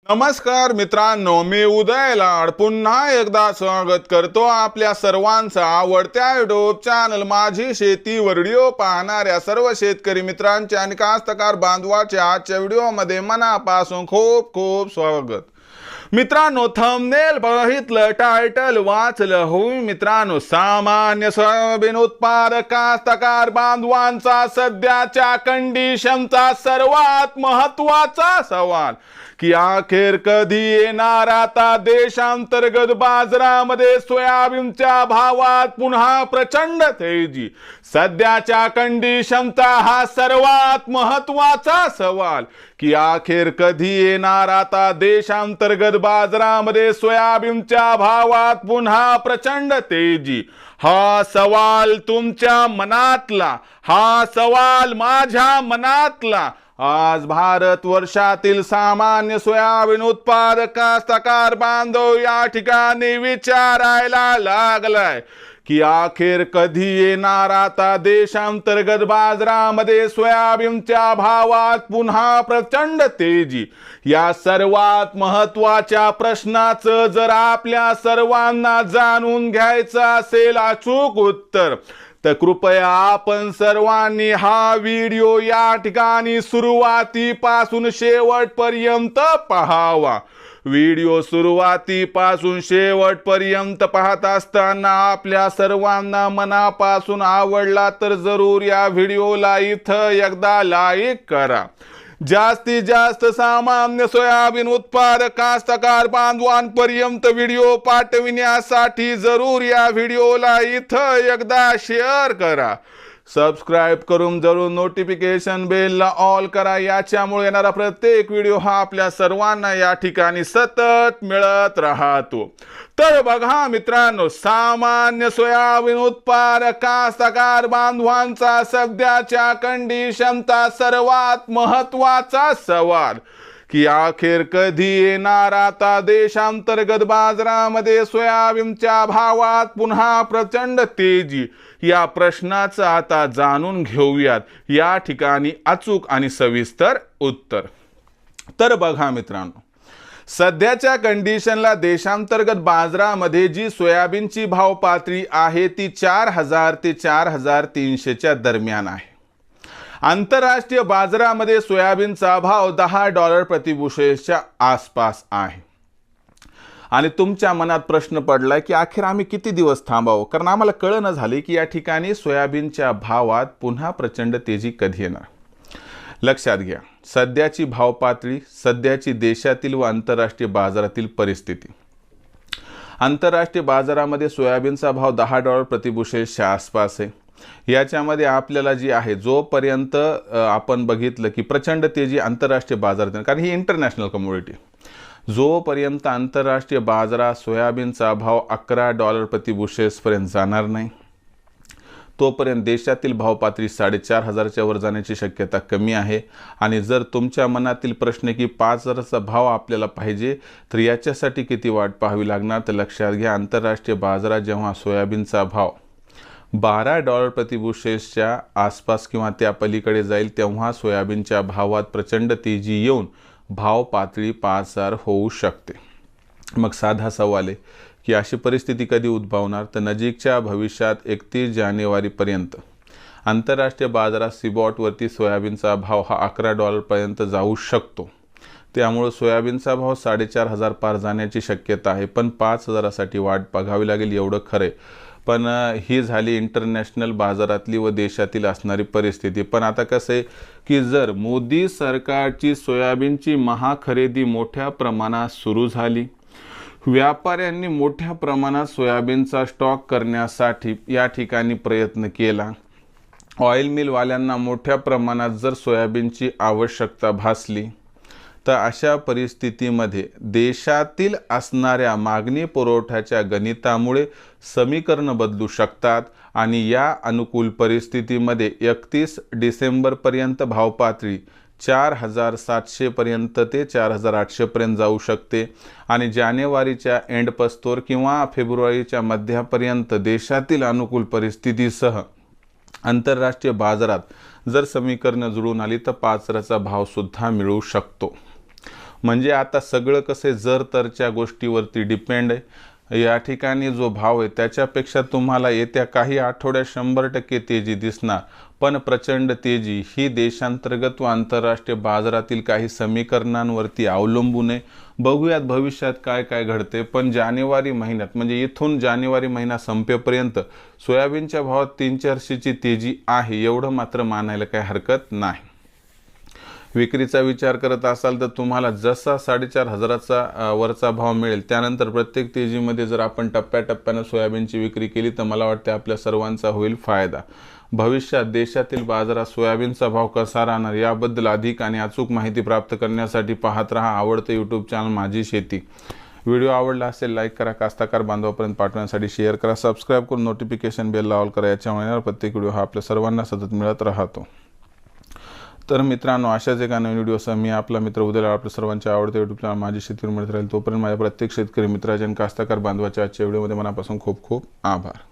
नमस्कार मित्रांनो, मी उदय लाड पुन्हा एकदा स्वागत करतो आपल्या सर्वांचा आवडत्या युट्यूब चॅनल माझी शेती व्हिडिओ पाहणाऱ्या सर्व शेतकरी मित्रांचे आणि कास्तकार बांधवाचे आजच्या व्हिडिओमध्ये मनापासून खूप खूप स्वागत। मित्रांनो, थंबनेल बघितलं, टायटल वाचलं हो मित्रांनो, सामान्य सोयाबीन उत्पादक कास्तकार बांधवांचा सध्याच्या कंडिशनचा सर्वात महत्त्वाचा सवाल की अखेर कधी येणार आता देशांतर्गत बाजारामध्ये सोयाबीनच्या भावात पुन्हा प्रचंड तेजी। सध्याच्या कंडिशनचा हा सर्वात महत्त्वाचा सवाल की अखेर कधी येणार आता देशांतर्गत बाजारामध्ये सोयाबीनच्या भावात पुन्हा प्रचंड तेजी। हा सवाल तुमच्या मनातला, हा सवाल माझ्या मनातला आज भारत वर्षातील सामान्य सोयाबीन उत्पादक कास्तकार बांधव या ठिकाणी विचारायला लागलाय की अखेर कधी येणार आता देशांतर्गत बाजारामध्ये सोयाबीनच्या भावात पुन्हा प्रचंड तेजी। या सर्वात महत्त्वाच्या प्रश्नाचं जर आपल्या सर्वांना जाणून घ्यायचं असेल अचूक उत्तर, तर कृपया आपण सर्वांनी हा व्हिडिओ या ठिकाणी सुरुवातीपासून शेवटपर्यंत पाहावा। व्हिडिओ सुरुवातीपासून शेवटपर्यंत पाहत असताना आपल्या सर्वांना मनापासून आवडला तर जरूर या व्हिडिओला इथं एकदा लाईक करा। जास्तीत जास्त सामान्य सोयाबीन उत्पादक कास्तकार बांधवांपर्यंत व्हिडिओ पाठविण्यासाठी जरूर या व्हिडिओला इथं एकदा शेअर करा। सबस्क्राइब करून जरूर नोटिफिकेशन बेलला ऑल करा, याच्यामुळे येणारा प्रत्येक व्हिडिओ हा आपल्या सर्वांना या ठिकाणी सतत मिळत राहतो। तर बघा मित्रांनो, सामान्य सोयाबीन उत्पादक कास्तकार बांधवांचा सध्याच्या कंडिशनचा सर्वात महत्त्वाचा सवाल की अखेर कधी येणार आता देशांतर्गत बाजारामध्ये सोयाबीनच्या भावात पुन्हा प्रचंड तेजी। या प्रश्नाचं आता जाणून घेऊयात या ठिकाणी अचूक आणि सविस्तर उत्तर। तर बघा मित्रांनो, सध्याच्या कंडिशनला देशांतर्गत बाजारामध्ये जी सोयाबीनची भाव पातळी आहे ती 4000 ते 4300 च्या दरम्यान आहे। आंतरराष्ट्रीय बाजारामध्ये सोयाबीनचा भाव $10 प्रति बुशेलच्या आसपास आहे। आणि तुमच्या मनात प्रश्न पडलाय की अखेर आम्ही किती दिवस थांबावं, कारण आम्हाला कळना झाले की या ठिकाणी सोयाबीनच्या भावात पुन्हा प्रचंड तेजी कधी येणार। लक्षात घ्या, सध्याची भाव पातळी, सध्याची देशातील व आंतरराष्ट्रीय बाजारातील परिस्थिती। आंतरराष्ट्रीय बाजारामध्ये सोयाबीनचा भाव $10 प्रति बुशेलच्या आसपास आहे। याच्यामध्ये आपल्याला जी आहे, जोपर्यंत आपण बघितलं की प्रचंड तेजी आंतरराष्ट्रीय बाजारात, कारण ही इंटरनॅशनल कमोडिटी, जोपर्यंत आंतरराष्ट्रीय बाजारात सोयाबीनचा भाव $11 प्रति बुशेल्सपर्यंत जाणार नाही तोपर्यंत देशातील भाव पातळी 4500 च्या वर जाण्याची शक्यता कमी आहे। आणि जर तुमच्या मनातील प्रश्न की 5000चा भाव आपल्याला पाहिजे तर याच्यासाठी किती वाट पाहावी लागणार, तर लक्षात घ्या, आंतरराष्ट्रीय बाजारात जेव्हा सोयाबीनचा भाव $12 प्रति बुशेल्सच्या आसपास किंवा त्या पलीकडे जाईल तेव्हा सोयाबीनच्या भावात प्रचंड तेजी येऊन भाव पातळी 5000 होऊ शकते। मग साधा सवाल आहे की अशी परिस्थिती कधी उद्भवणार, तर नजीकच्या भविष्यात 31 जानेवारीपर्यंत आंतरराष्ट्रीय बाजारात सीबॉटवरती सोयाबीनचा भाव हा $11 पर्यंत जाऊ शकतो। त्यामुळे सोयाबीनचा भाव 4500 पार जाण्याची शक्यता आहे, पण 5000साठी वाट बघावी लागेल एवढं खरं। पण ही झाली इंटरनॅशनल बाजारातली व देशातील असणारी परिस्थिती। पण आता कसं आहे की जर मोदी सरकारची सोयाबीनची महाखरेदी मोठ्या प्रमाणात सुरू झाली, व्यापाऱ्यांनी मोठ्या प्रमाणात सोयाबीनचा स्टॉक करण्यासाठी या ठिकाणी प्रयत्न केला, ऑइल मिलवाल्यांना मोठ्या प्रमाणात जर सोयाबीनची आवश्यकता भासली, तर अशा परिस्थितीमध्ये देशातील असणाऱ्या मागणी पुरवठ्याच्या गणितामुळे समीकरण बदलू शकतात आणि या अनुकूल परिस्थितीमध्ये 31 डिसेंबरपर्यंत भाव पातळी 4700 पर्यंत ते 4800 पर्यंत जाऊ शकते आणि जानेवारीच्या एंडपस्तोर किंवा फेब्रुवारीच्या मध्यापर्यंत देशातील अनुकूल परिस्थितीसह आंतरराष्ट्रीय बाजारात जर समीकरण जुळून आली तर 5000चा भाव सुद्धा मिळू शकतो। म्हणजे आता सगळं कसे जर तरच्या गोष्टीवरती डिपेंड आहे। या ठिकाणी जो भाव आहे त्याच्यापेक्षा तुम्हाला येत्या काही आठवड्यात 100% तेजी दिसणार, पण प्रचंड तेजी ही देशांतर्गत व आंतरराष्ट्रीय बाजारातील काही समीकरणांवरती अवलंबून आहे। बघूयात भविष्यात काय काय घडते, पण जानेवारी महिन्यात म्हणजे इथून जानेवारी महिना संपेपर्यंत सोयाबीनच्या भावात 300-400ची तेजी आहे, एवढं मात्र मानायला काही हरकत नाही। विक्रीचा विचार करत असाल तर तुम्हाला जसा 4,500चा वरचा भाव मिळेल त्यानंतर प्रत्येक तेजीमध्ये जर आपण टप्प्याटप्प्याने सोयाबीनची विक्री केली तर मला वाटते आपल्या सर्वांचा होईल फायदा। भविष्यात देशातील बाजारात सोयाबीनचा भाव कसा राहणार याबद्दल अधिक आणि अचूक माहिती प्राप्त करण्यासाठी पाहत रहा आवडते यूट्यूब चॅनल माझी शेती। व्हिडिओ आवडला असेल लाईक करा, कास्तकार बांधवापर्यंत पाठवण्यासाठी शेअर करा, सबस्क्राईब करून नोटिफिकेशन बेल ऑल करा, याच्यामुळे प्रत्येक व्हिडिओ हा आपल्या सर्वांना सतत मिळत राहतो। तर मित्रांनो, अशाच एका नवीन व्हिडिओसह मी आपला मित्र उद्याला आपल्या सर्वांच्या आवडते यूट्यूब चॅनल माझी शेतीवर मिळत राहील। तोपर्यंत माझ्या प्रत्येक शेतकरी मित्राच्या आणि कास्तकार बांधवाच्या आजच्या व्हिडिओमध्ये मनापासून खूप खूप आभार।